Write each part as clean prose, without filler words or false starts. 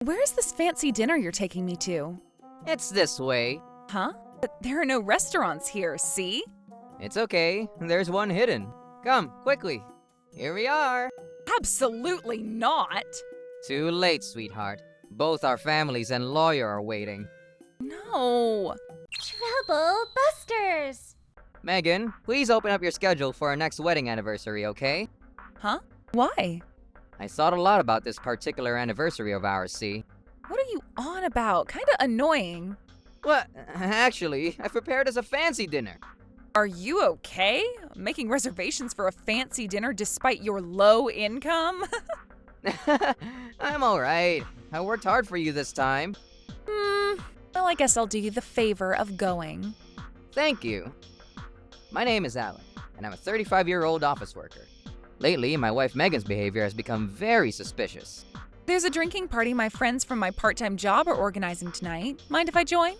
Where's this fancy dinner you're taking me to? It's this way. Huh? But there are no restaurants here, see? It's okay, there's one hidden. Come, quickly. Here we are. Absolutely not! Too late, sweetheart. Both our families and lawyer are waiting. No! Trouble Busters! Megan, please open up your schedule for our next wedding anniversary, okay? Huh? Why? I thought a lot about this particular anniversary of ours, see? What are you on about? Kinda annoying. What? Actually, I prepared us a fancy dinner. Are you okay? Making reservations for a fancy dinner despite your low income? I'm alright. I worked hard for you this time. Well, I guess I'll do you the favor of going. Thank you. My name is Alan, and I'm a 35-year-old office worker. Lately, my wife Megan's behavior has become very suspicious. There's a drinking party my friends from my part-time job are organizing tonight. Mind if I join?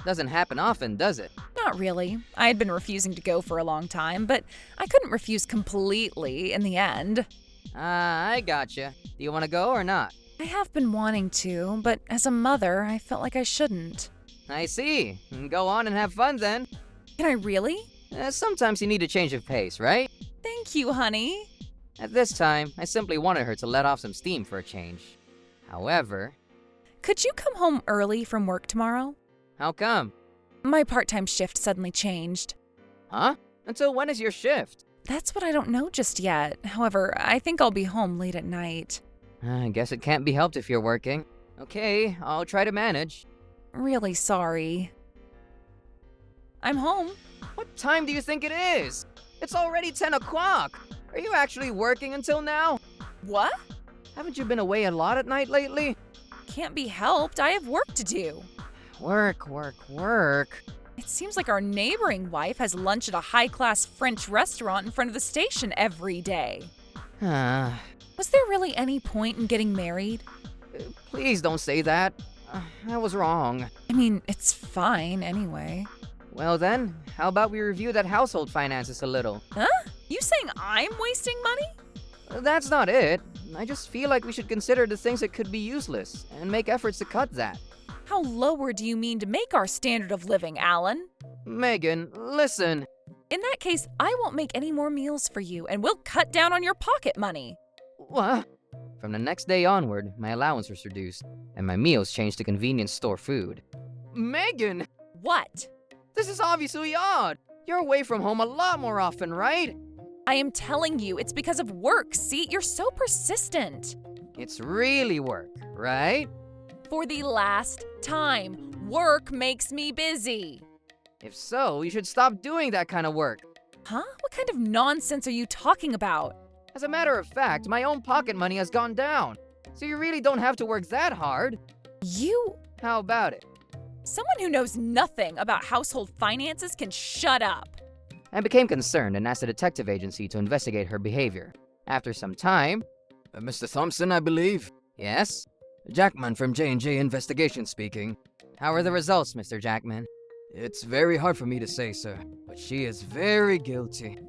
Doesn't happen often, does it? Not really. I had been refusing to go for a long time, but I couldn't refuse completely in the end. I gotcha. Do you want to go or not? I have been wanting to, but as a mother, I felt like I shouldn't. I see. Go on and have fun then. Can I really? Sometimes you need a change of pace, right? Thank you, honey. At this time, I simply wanted her to let off some steam for a change. However... Could you come home early from work tomorrow? How come? My part-time shift suddenly changed. Huh? Until when is your shift? That's what I don't know just yet. However, I think I'll be home late at night. I guess it can't be helped if you're working. Okay, I'll try to manage. Really sorry. I'm home. What time do you think it is? It's already 10 o'clock. Are you actually working until now? What? Haven't you been away a lot at night lately? Can't be helped. I have work to do. Work. It seems like our neighboring wife has lunch at a high-class French restaurant in front of the station every day. Was there really any point in getting married? Please don't say that. I was wrong. I mean, it's fine anyway. Well then, how about we review that household finances a little? Huh? You saying I'm wasting money? That's not it. I just feel like we should consider the things that could be useless and make efforts to cut that. How lower do you mean to make our standard of living, Alan? Megan, listen. In that case, I won't make any more meals for you, and we'll cut down on your pocket money. What? From the next day onward, my allowance was reduced, and my meals changed to convenience store food. Megan! What? This is obviously odd. You're away from home a lot more often, right? I am telling you, it's because of work. See, you're so persistent. It's really work, right? For the last time, work makes me busy. If so, you should stop doing that kind of work. Huh? What kind of nonsense are you talking about? As a matter of fact, my own pocket money has gone down. So you really don't have to work that hard. You... How about it? Someone who knows nothing about household finances can shut up. I became concerned and asked the detective agency to investigate her behavior. After some time... Mr. Thompson, I believe? Yes? Jackman from J&J Investigation speaking. How are the results, Mr. Jackman? It's very hard for me to say, sir, but she is very guilty.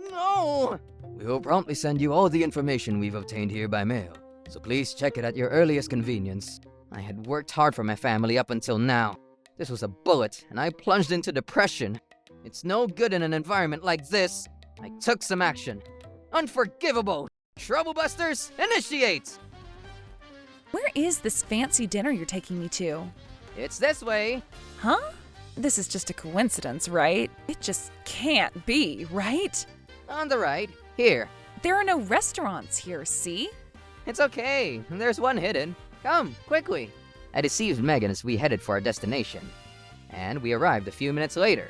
No! We will promptly send you all the information we've obtained here by mail, so please check it at your earliest convenience. I had worked hard for my family up until now. This was a bullet, and I plunged into depression. It's no good in an environment like this. I took some action. Unforgivable! Troublebusters, initiate! Where is this fancy dinner you're taking me to? It's this way. Huh? This is just a coincidence, right? It just can't be, right? On the right. Here. There are no restaurants here, see? It's okay. There's one hidden. Come, quickly. I deceived Megan as we headed for our destination. And we arrived a few minutes later.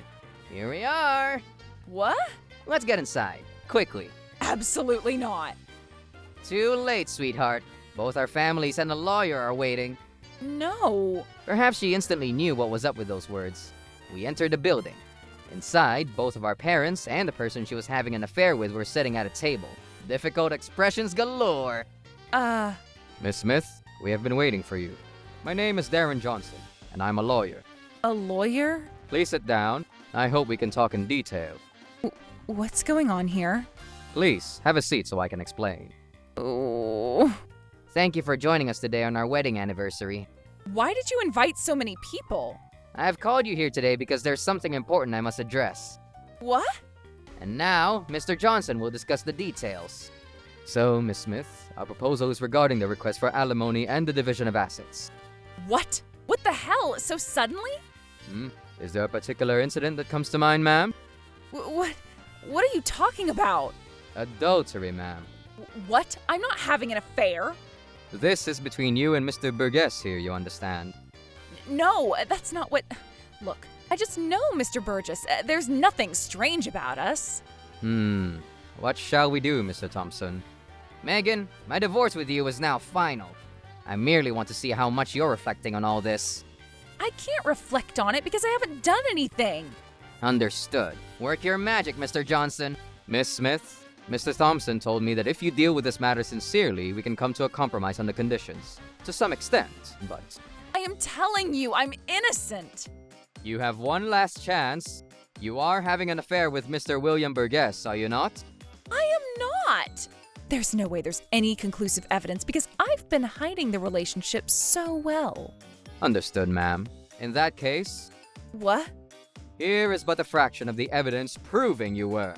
Here we are. What? Let's get inside. Quickly. Absolutely not. Too late, sweetheart. Both our families and the lawyer are waiting. No. Perhaps she instantly knew what was up with those words. We entered the building. Inside, both of our parents and the person she was having an affair with were sitting at a table. Difficult expressions galore. Miss Smith, we have been waiting for you. My name is Darren Johnson, and I'm a lawyer. A lawyer? Please sit down. I hope we can talk in detail. What's going on here? Please, have a seat so I can explain. Oh. Thank you for joining us today on our wedding anniversary. Why did you invite so many people? I've called you here today because there's something important I must address. What? And now, Mr. Johnson will discuss the details. So, Miss Smith, our proposal is regarding the request for alimony and the division of assets. What? What the hell? So suddenly? Is there a particular incident that comes to mind, ma'am? What? What are you talking about? Adultery, ma'am. What? I'm not having an affair. This is between you and Mr. Burgess here, you understand. No, that's not what... Look, I just know Mr. Burgess. There's nothing strange about us. What shall we do, Mr. Thompson? Megan, my divorce with you is now final. I merely want to see how much you're reflecting on all this. I can't reflect on it because I haven't done anything. Understood. Work your magic, Mr. Johnson. Miss Smith, Mr. Thompson told me that if you deal with this matter sincerely, we can come to a compromise on the conditions. To some extent, but... I am telling you, I'm innocent. You have one last chance. You are having an affair with Mr. William Burgess, are you not? I am not. There's no way there's any conclusive evidence because I've been hiding the relationship so well. Understood, ma'am. In that case, What? here is but a fraction of the evidence proving you were.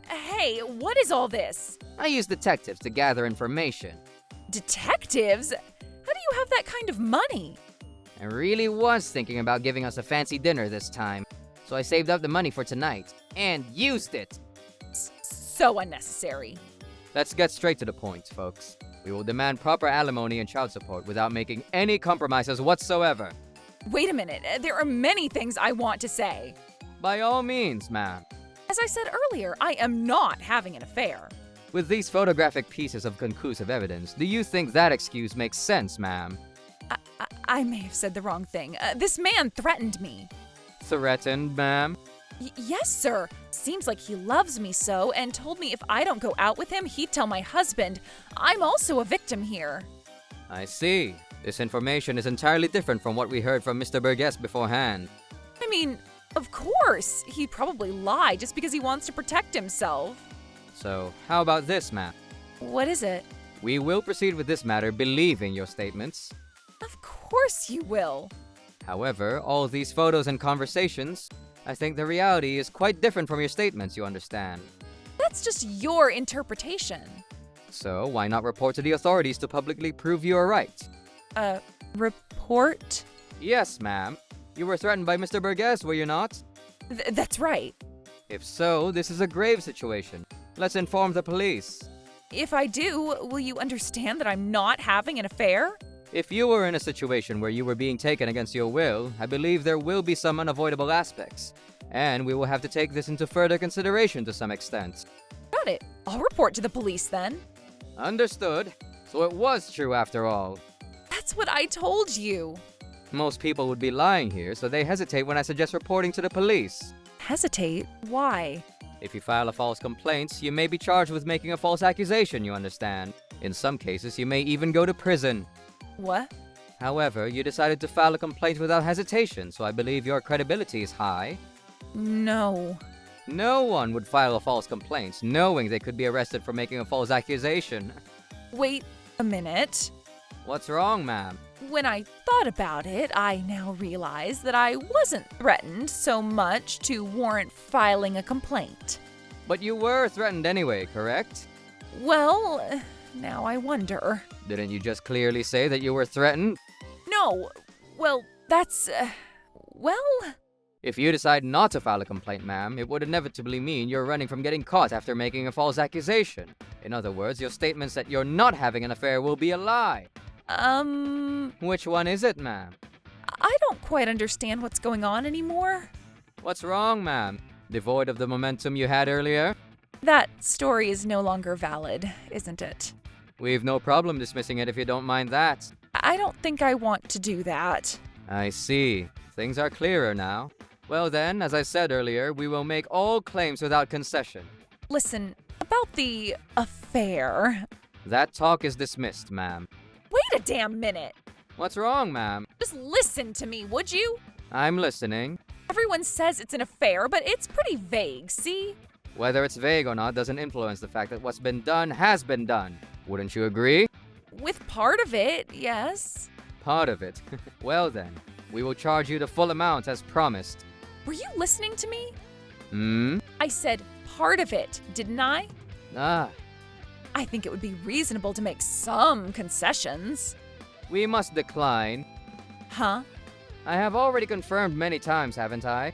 Hey, what is all this? I use detectives to gather information. Detectives? How do you have that kind of money? I really was thinking about giving us a fancy dinner this time, so I saved up the money for tonight and used it. So unnecessary. Let's get straight to the point, folks. We will demand proper alimony and child support without making any compromises whatsoever. Wait a minute, there are many things I want to say. By all means, ma'am. As I said earlier, I am not having an affair. With these photographic pieces of conclusive evidence, do you think that excuse makes sense, ma'am? I may have said the wrong thing. This man threatened me. Threatened, ma'am? Yes, sir. Seems like he loves me so and told me if I don't go out with him, he'd tell my husband. I'm also a victim here. I see. This information is entirely different from what we heard from Mr. Burgess beforehand. I mean, of course. He'd probably lie just because he wants to protect himself. So, how about this, ma'am? What is it? We will proceed with this matter believing your statements. Of course you will. However, all these photos and conversations, I think the reality is quite different from your statements, you understand. That's just your interpretation. So, why not report to the authorities to publicly prove you are right? Report? Yes, ma'am. You were threatened by Mr. Burgess, were you not? That's right. If so, this is a grave situation. Let's inform the police. If I do, will you understand that I'm not having an affair? If you were in a situation where you were being taken against your will, I believe there will be some unavoidable aspects, and we will have to take this into further consideration to some extent. Got it. I'll report to the police then. Understood. So it was true after all. That's what I told you. Most people would be lying here, so they hesitate when I suggest reporting to the police. Hesitate? Why? If you file a false complaint, you may be charged with making a false accusation, you understand. In some cases, you may even go to prison. What? However, you decided to file a complaint without hesitation, so I believe your credibility is high. No. No one would file a false complaint, knowing they could be arrested for making a false accusation. Wait a minute. What's wrong, ma'am? When I thought about it, I now realize that I wasn't threatened so much to warrant filing a complaint. But you were threatened anyway, correct? Well, now I wonder. Didn't you just clearly say that you were threatened? No. Well, that's... well... If you decide not to file a complaint, ma'am, it would inevitably mean you're running from getting caught after making a false accusation. In other words, your statements that you're not having an affair will be a lie. Which one is it, ma'am? I don't quite understand what's going on anymore. What's wrong, ma'am? Devoid of the momentum you had earlier? That story is no longer valid, isn't it? We've no problem dismissing it if you don't mind that. I don't think I want to do that. I see. Things are clearer now. Well then, as I said earlier, we will make all claims without concession. Listen, about the affair. That talk is dismissed, ma'am. Wait a damn minute. What's wrong, ma'am? Just listen to me, would you? I'm listening. Everyone says it's an affair, but it's pretty vague, see? Whether it's vague or not doesn't influence the fact that what's been done has been done. Wouldn't you agree? With part of it, yes. Part of it. Well then, we will charge you the full amount as promised. Were you listening to me? Hmm? I said part of it, didn't I? Ah, I think it would be reasonable to make some concessions. we must decline. Huh? I have already confirmed many times, haven't I?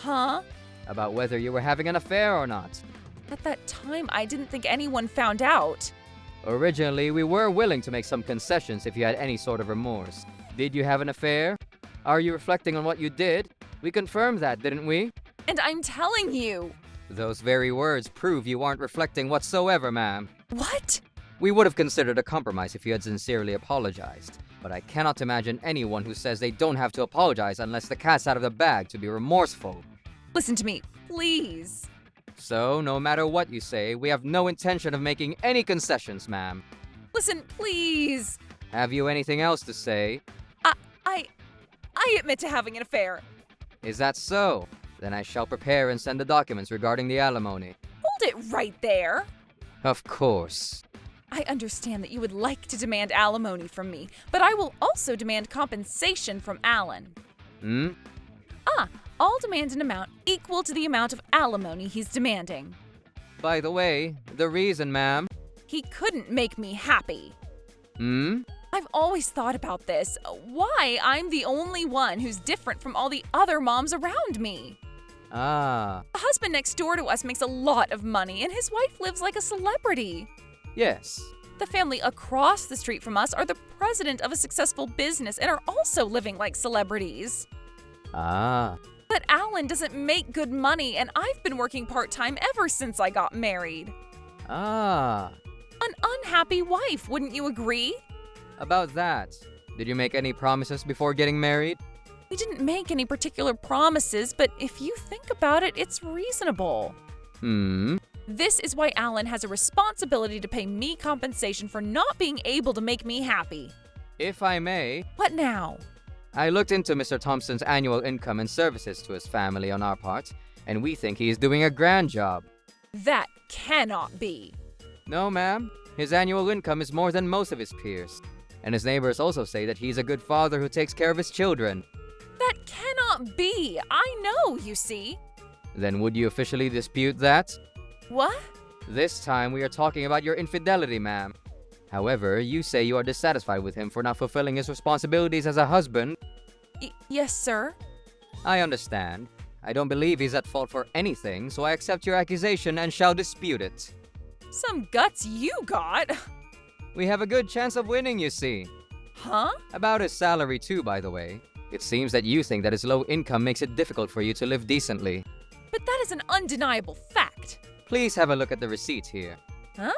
Huh? About whether you were having an affair or not. At that time, I didn't think anyone found out. Originally, we were willing to make some concessions if you had any sort of remorse. Did you have an affair? Are you reflecting on what you did? We confirmed that, didn't we? And I'm telling you. Those very words prove you aren't reflecting whatsoever, ma'am. What? We would have considered a compromise if you had sincerely apologized. But I cannot imagine anyone who says they don't have to apologize unless the cat's out of the bag to be remorseful. Listen to me, please. So, no matter what you say, we have no intention of making any concessions, ma'am. Listen, please. Have you anything else to say? I admit to having an affair. Is that so? Then I shall prepare and send the documents regarding the alimony. Hold it right there. Of course. I understand that you would like to demand alimony from me, but I will also demand compensation from Alan. Hmm? I'll demand an amount equal to the amount of alimony he's demanding. By the way, the reason, ma'am. He couldn't make me happy. Hmm? I've always thought about this. Why I'm the only one who's different from all the other moms around me. Ah, The husband next door to us makes a lot of money, and his wife lives like a celebrity. yes. The family across the street from us are the president of a successful business and are also living like celebrities. Ah, But Alan doesn't make good money, and I've been working part-time ever since I got married. ah. An unhappy wife, wouldn't you agree? About that, did you make any promises before getting married? We didn't make any particular promises, but if you think about it, it's reasonable. Hmm? This is why Alan has a responsibility to pay me compensation for not being able to make me happy. If I may, What now? I looked into Mr. Thompson's annual income and services to his family on our part, and we think he is doing a grand job. That cannot be. No, ma'am. His annual income is more than most of his peers. And his neighbors also say that he's a good father who takes care of his children. That cannot be. I know, you see. Then would you officially dispute that? What? This time we are talking about your infidelity, ma'am. However, you say you are dissatisfied with him for not fulfilling his responsibilities as a husband. Yes, sir. I understand. I don't believe he's at fault for anything, so I accept your accusation and shall dispute it. Some guts you got. We have a good chance of winning, you see. Huh? About his salary too, by the way. It seems that you think that his low income makes it difficult for you to live decently. But that is an undeniable fact. Please have a look at the receipt here. Huh?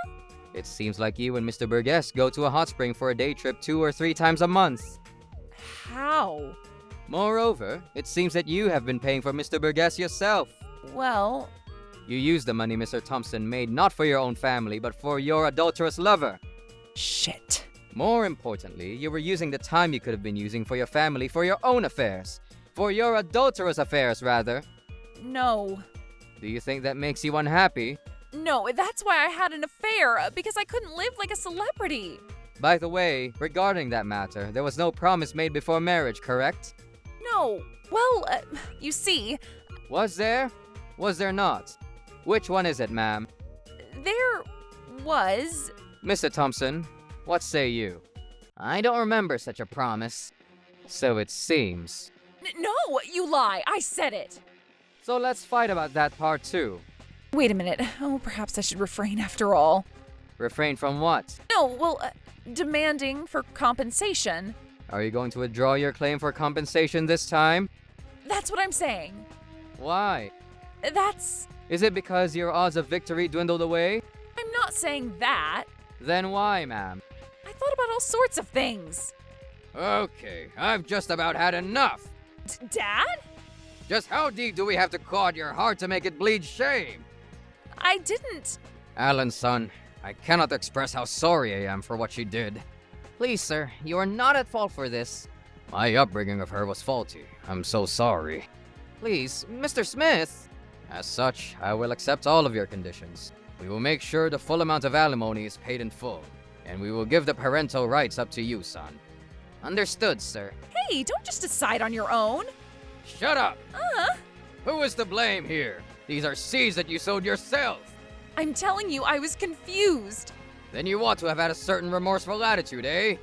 It seems like you and Mr. Burgess go to a hot spring for a day trip 2 or 3 times a month. How? Moreover, it seems that you have been paying for Mr. Burgess yourself. Well, You used the money Mr. Thompson made not for your own family, but for your adulterous lover. shit. More importantly, you were using the time you could have been using for your family for your own affairs. For your adulterous affairs, rather. No. Do you think that makes you unhappy? No, that's why I had an affair, because I couldn't live like a celebrity. By the way, regarding that matter, there was no promise made before marriage, correct? No. Well, you see, Was there? Was there not? Which one is it, ma'am? there was. Mr. Thompson, what say you? I don't remember such a promise. So it seems. No, you lie. I said it. So let's fight about that part too. Wait a minute. Oh, perhaps I should refrain after all. Refrain from what? No, well, demanding for compensation. Are you going to withdraw your claim for compensation this time? That's what I'm saying. Why? That's. Is it because your odds of victory dwindled away? I'm not saying that. Then why, ma'am? I thought about all sorts of things. Okay, I've just about had enough. Dad? Just how deep do we have to clod your heart to make it bleed shame? I didn't. Alan, son, I cannot express how sorry I am for what she did. Please, sir, you are not at fault for this. My upbringing of her was faulty. I'm so sorry. Please, Mr. Smith. As such, I will accept all of your conditions. We will make sure the full amount of alimony is paid in full. and we will give the parental rights up to you, son. Understood, sir. Hey, don't just decide on your own. Shut up! Who is to blame here? These are seeds that you sowed yourself. I'm telling you, I was confused. Then you ought to have had a certain remorseful attitude, eh?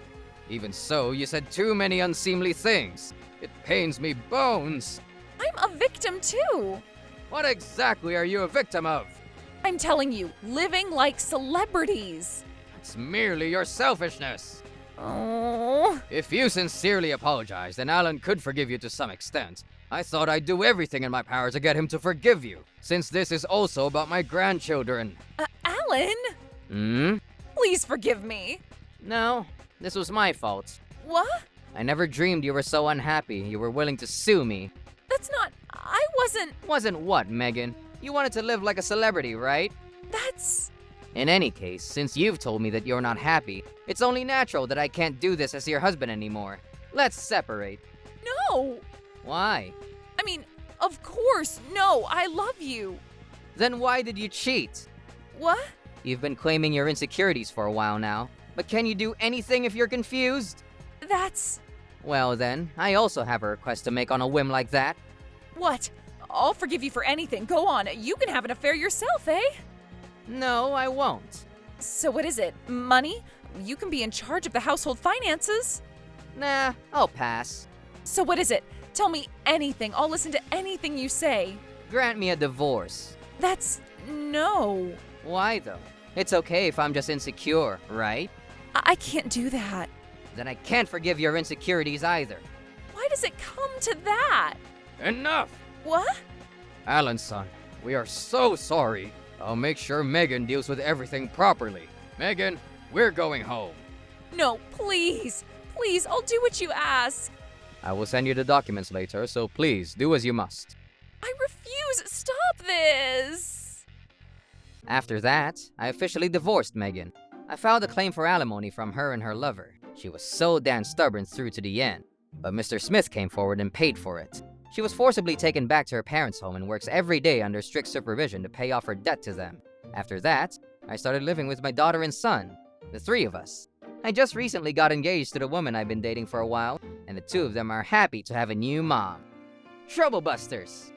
Even so, you said too many unseemly things. It pains me bones. I'm a victim too. What exactly are you a victim of? I'm telling you, living like celebrities. It's merely your selfishness. Oh. If you sincerely apologize, then Alan could forgive you to some extent. I thought I'd do everything in my power to get him to forgive you, since this is also about my grandchildren. Alan? Please forgive me. No, this was my fault. What? I never dreamed you were so unhappy you were willing to sue me. That's not. I wasn't. Wasn't what, Megan? You wanted to live like a celebrity, right? That's. In any case, since you've told me that you're not happy, it's only natural that I can't do this as your husband anymore. Let's separate. No! Why? I mean, of course, no, I love you. Then why did you cheat? What? You've been claiming your insecurities for a while now, but can you do anything if you're confused? That's. Well then, I also have a request to make on a whim like that. What? I'll forgive you for anything. Go on, you can have an affair yourself, eh? No, I won't. So what is it? Money? You can be in charge of the household finances. Nah, I'll pass. So what is it? Tell me anything. I'll listen to anything you say. Grant me a divorce. That's. No. Why though? It's okay if I'm just insecure, right? I can't do that. Then I can't forgive your insecurities either. Why does it come to that? Enough! What? Alan, son, we are so sorry. I'll make sure Megan deals with everything properly. Megan, we're going home. No, please. Please, I'll do what you ask. I will send you the documents later, so please do as you must. I refuse. Stop this. After that, I officially divorced Megan. I filed a claim for alimony from her and her lover. She was so damn stubborn through to the end. But Mr. Smith came forward and paid for it. She was forcibly taken back to her parents' home and works every day under strict supervision to pay off her debt to them. After that, I started living with my daughter and son, the three of us. I just recently got engaged to the woman I've been dating for a while, and the two of them are happy to have a new mom. Trouble Busters!